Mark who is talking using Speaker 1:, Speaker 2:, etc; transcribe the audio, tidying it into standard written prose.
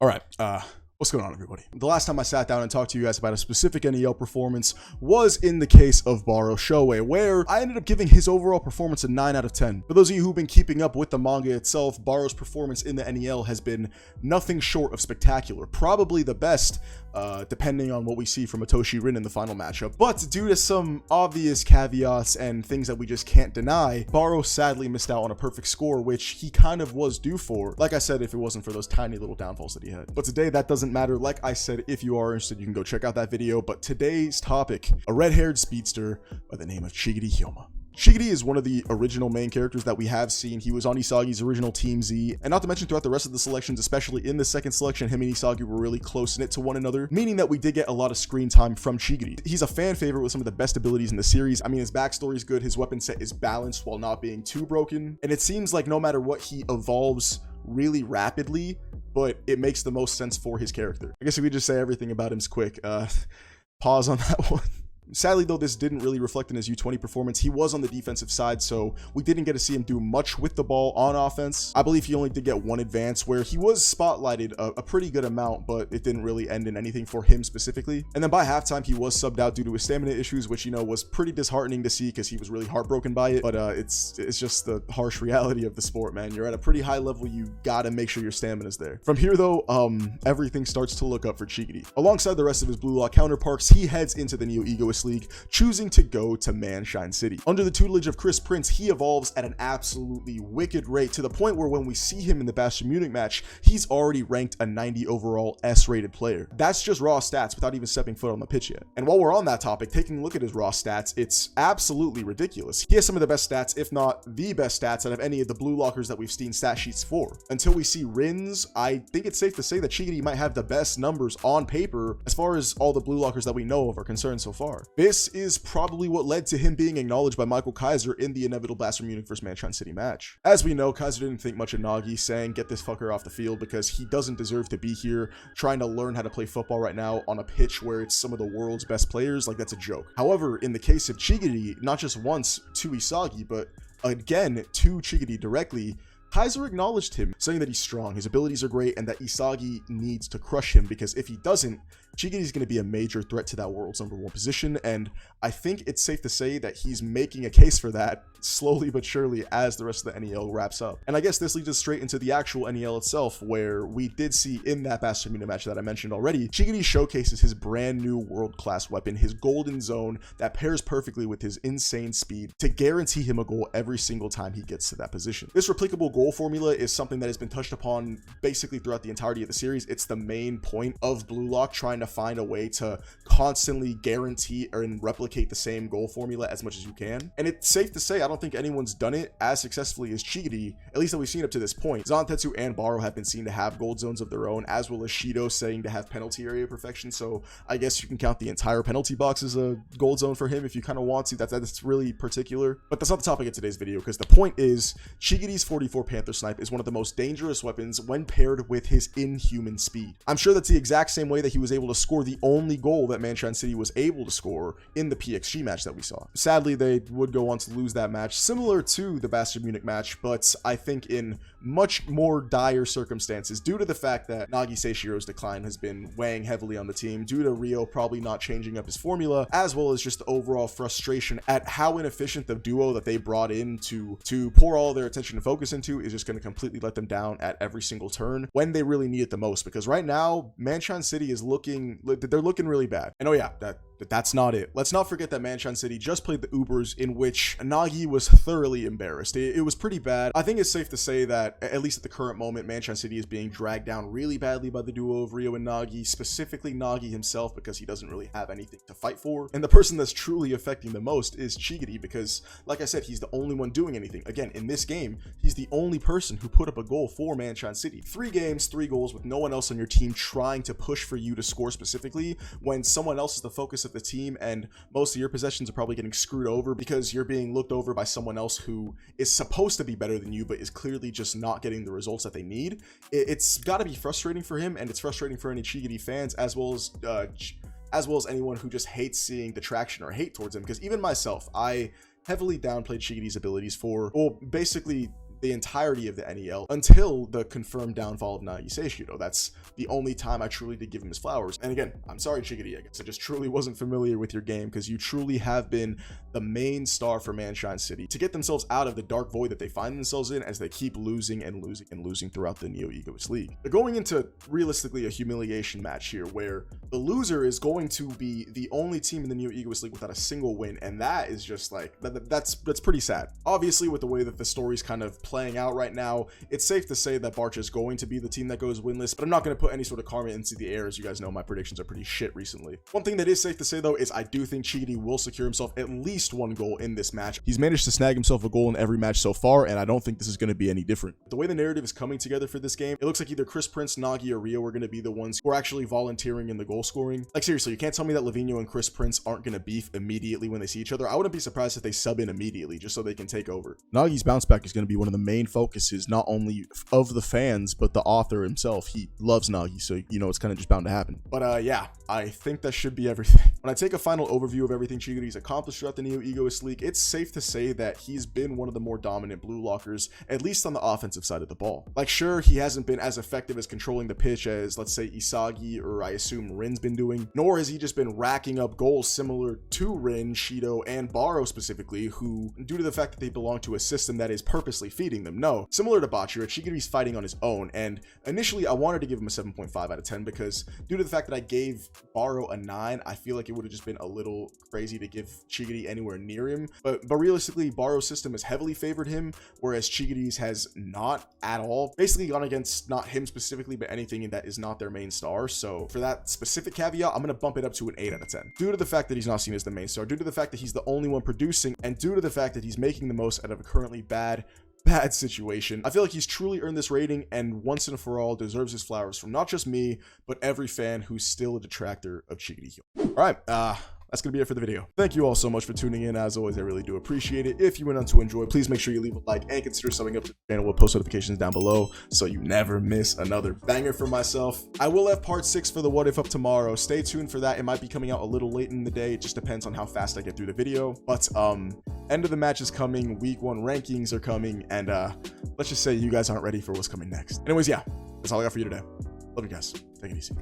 Speaker 1: All right, what's going on, everybody? The last time I sat down and talked to you guys about a specific NEL performance was in the case of Baro Shoei, where I ended up giving his overall performance a 9 out of 10. For those of you who've been keeping up with the manga itself, Baro's performance in the NEL has been nothing short of spectacular. Probably the best, depending on what we see from Atoshi Rin in the final matchup. But due to some obvious caveats and things that we just can't deny, Baro sadly missed out on a perfect score, which he kind of was due for. Like I said, if it wasn't for those tiny little downfalls that he had. But today, that doesn't matter. Like I said, if you are interested, you can go check out that video. But today's topic, a red-haired speedster by the name of Chigiri Hyoma. Chigiri is one of the original main characters that we have seen. He was on Isagi's original Team Z, and not to mention throughout the rest of the selections, especially in the second selection, him and Isagi were really close-knit to one another, meaning that we did get a lot of screen time from Chigiri. He's a fan favorite with some of the best abilities in the series. I mean, his backstory is good, his weapon set is balanced while not being too broken, and it seems like no matter what, he evolves really rapidly, but it makes the most sense for his character. I guess if we just say everything about him's quick, pause on that one. Sadly, though, this didn't really reflect in his U20 performance. He was on the defensive side, so we didn't get to see him do much with the ball on offense. I believe he only did get one advance where he was spotlighted a pretty good amount, but it didn't really end in anything for him specifically. And then by halftime, he was subbed out due to his stamina issues, which, you know, was pretty disheartening to see because he was really heartbroken by it. But it's just the harsh reality of the sport, man. You're at a pretty high level. You gotta make sure your stamina's there. From here, though, everything starts to look up for Chigiri. Alongside the rest of his Blue Lock counterparts, he heads into the Neo-Egoist League, choosing to go to Manshine City. Under the tutelage of Chris Prince, he evolves at an absolutely wicked rate to the point where when we see him in the Bastion Munich match, he's already ranked a 90 overall S-rated player. That's just raw stats without even stepping foot on the pitch yet. And while we're on that topic, taking a look at his raw stats, it's absolutely ridiculous. He has some of the best stats, if not the best stats, out of any of the Blue Lockers that we've seen stat sheets for. Until we see Rin's, I think it's safe to say that Chigiri might have the best numbers on paper as far as all the Blue Lockers that we know of are concerned so far. This is probably what led to him being acknowledged by Michael Kaiser in the inevitable Bastion Munich vs Manshine City match. As we know, Kaiser didn't think much of Nagi, saying get this fucker off the field because he doesn't deserve to be here trying to learn how to play football right now on a pitch where it's some of the world's best players. Like, that's a joke. However, in the case of Chigiri, not just once to Isagi, but again to Chigiri directly, Kaiser acknowledged him, saying that he's strong, his abilities are great, and that Isagi needs to crush him because if he doesn't, Chigiri is going to be a major threat to that world's #1 position, and I think it's safe to say that he's making a case for that slowly but surely as the rest of the NEL wraps up. And I guess this leads us straight into the actual NEL itself, where we did see in that Bastion Munich match that I mentioned already, Chigiri showcases his brand new world-class weapon, his golden zone that pairs perfectly with his insane speed to guarantee him a goal every single time he gets to that position. This replicable goal formula is something that has been touched upon basically throughout the entirety of the series. It's the main point of Blue Lock, trying to find a way to constantly guarantee and replicate the same goal formula as much as you can. And it's safe to say I don't think anyone's done it as successfully as Chigiri, at least that we've seen up to this point. Zantetsu and Baro have been seen to have gold zones of their own, as well as Shido saying to have penalty area perfection, so I guess you can count the entire penalty box as a gold zone for him if you kind of want to. That's really particular, but that's not the topic of today's video, because the point is Chigiri's 44 Panther Snipe is one of the most dangerous weapons when paired with his inhuman speed. I'm sure that's the exact same way that he was able to score the only goal that Manshine City was able to score in the PXG match that we saw. Sadly, they would go on to lose that match, similar to the Bastion Munich match, but I think in much more dire circumstances due to the fact that Nagi Seishiro's decline has been weighing heavily on the team, due to Ryo probably not changing up his formula, as well as just the overall frustration at how inefficient the duo that they brought in to pour all their attention and focus into is just going to completely let them down at every single turn when they really need it the most. Because right now, Manshine City is looking really bad. And oh yeah, that's not it. Let's not forget that Manshine City just played the Ubers, in which Nagi was thoroughly embarrassed. It was pretty bad. I think it's safe to say that, at least at the current moment, Manshine City is being dragged down really badly by the duo of Ryo and Nagi, specifically Nagi himself, because he doesn't really have anything to fight for. And the person that's truly affecting the most is Chigiri, because, like I said, he's the only one doing anything. Again, in this game, he's the only person who put up a goal for Manshine City. 3 games, 3 goals with no one else on your team trying to push for you to score specifically, when someone else is the focus of the team and most of your possessions are probably getting screwed over because you're being looked over by someone else who is supposed to be better than you but is clearly just not getting the results that they need. It's got to be frustrating for him, and it's frustrating for any Chigiri fans, as well as anyone who just hates seeing the traction or hate towards him, because even myself, I heavily downplayed Chigiri's abilities for, well, basically the entirety of the NEL until the confirmed downfall of Nagi Seishido. That's the only time I truly did give him his flowers. And again, I'm sorry, Chigiri, I guess I just truly wasn't familiar with your game, because you truly have been the main star for Manshine City to get themselves out of the dark void that they find themselves in as they keep losing and losing and losing throughout the Neo-Egoist League. They're going into realistically a humiliation match here, where the loser is going to be the only team in the Neo-Egoist League without a single win, and that is just like, that's pretty sad. Obviously, with the way that the story's kind of playing out right now, it's safe to say that Barcha is going to be the team that goes winless, but I'm not going to put any sort of karma into the air. As you guys know, my predictions are pretty shit recently. One thing that is safe to say though is I do think Chigiri will secure himself at least one goal in this match. He's managed to snag himself a goal in every match so far, and I don't think this is going to be any different. The way the narrative is coming together for this game, it looks like either Chris Prince, Nagi, or Rio are going to be the ones who are actually volunteering in the goal scoring. Like seriously, you can't tell me that Lavinho and Chris Prince aren't going to beef immediately when they see each other. I wouldn't be surprised if they sub in immediately just so they can take over. Nagi's bounce back is going to be one of the main focuses, not only of the fans, but the author himself. He loves Nagi, so you know it's kind of just bound to happen. But yeah, I think that should be everything. When I take a final overview of everything Chigiri's accomplished throughout the Neo-Egoist League, it's safe to say that he's been one of the more dominant blue lockers, at least on the offensive side of the ball. Like sure, he hasn't been as effective as controlling the pitch as, let's say, Isagi or I assume Rin's been doing, nor has he just been racking up goals similar to Rin, Shido, and Baro specifically, who, due to the fact that they belong to a system that is purposely feeding them. No, similar to Bachira, Chigiri's fighting on his own, and initially I wanted to give him a 7.5 out of 10 because due to the fact that I gave Baro a 9, I feel like it would have just been a little crazy to give Chigiri anywhere near him. But realistically, Baro's system has heavily favored him, whereas Chigiri's has not at all. Basically gone against not him specifically, but anything that is not their main star. So for that specific caveat, I'm going to bump it up to an 8 out of 10. Due to the fact that he's not seen as the main star, due to the fact that he's the only one producing, and due to the fact that he's making the most out of a currently bad situation, I feel like he's truly earned this rating and once and for all deserves his flowers from not just me, but every fan who's still a detractor of Chigiri. All right, that's gonna be it for the video. Thank you all so much for tuning in. As always, I really do appreciate it. If you went on to enjoy, please make sure you leave a like and consider subbing up to the channel with post notifications down below so you never miss another banger from myself. I will have part 6 for the what if up tomorrow. Stay tuned for that. It might be coming out a little late in the day. It just depends on how fast I get through the video. But end of the match is coming, week 1 rankings are coming, and let's just say you guys aren't ready for what's coming next. Anyways, yeah, that's all I got for you today. Love you guys. Take it easy.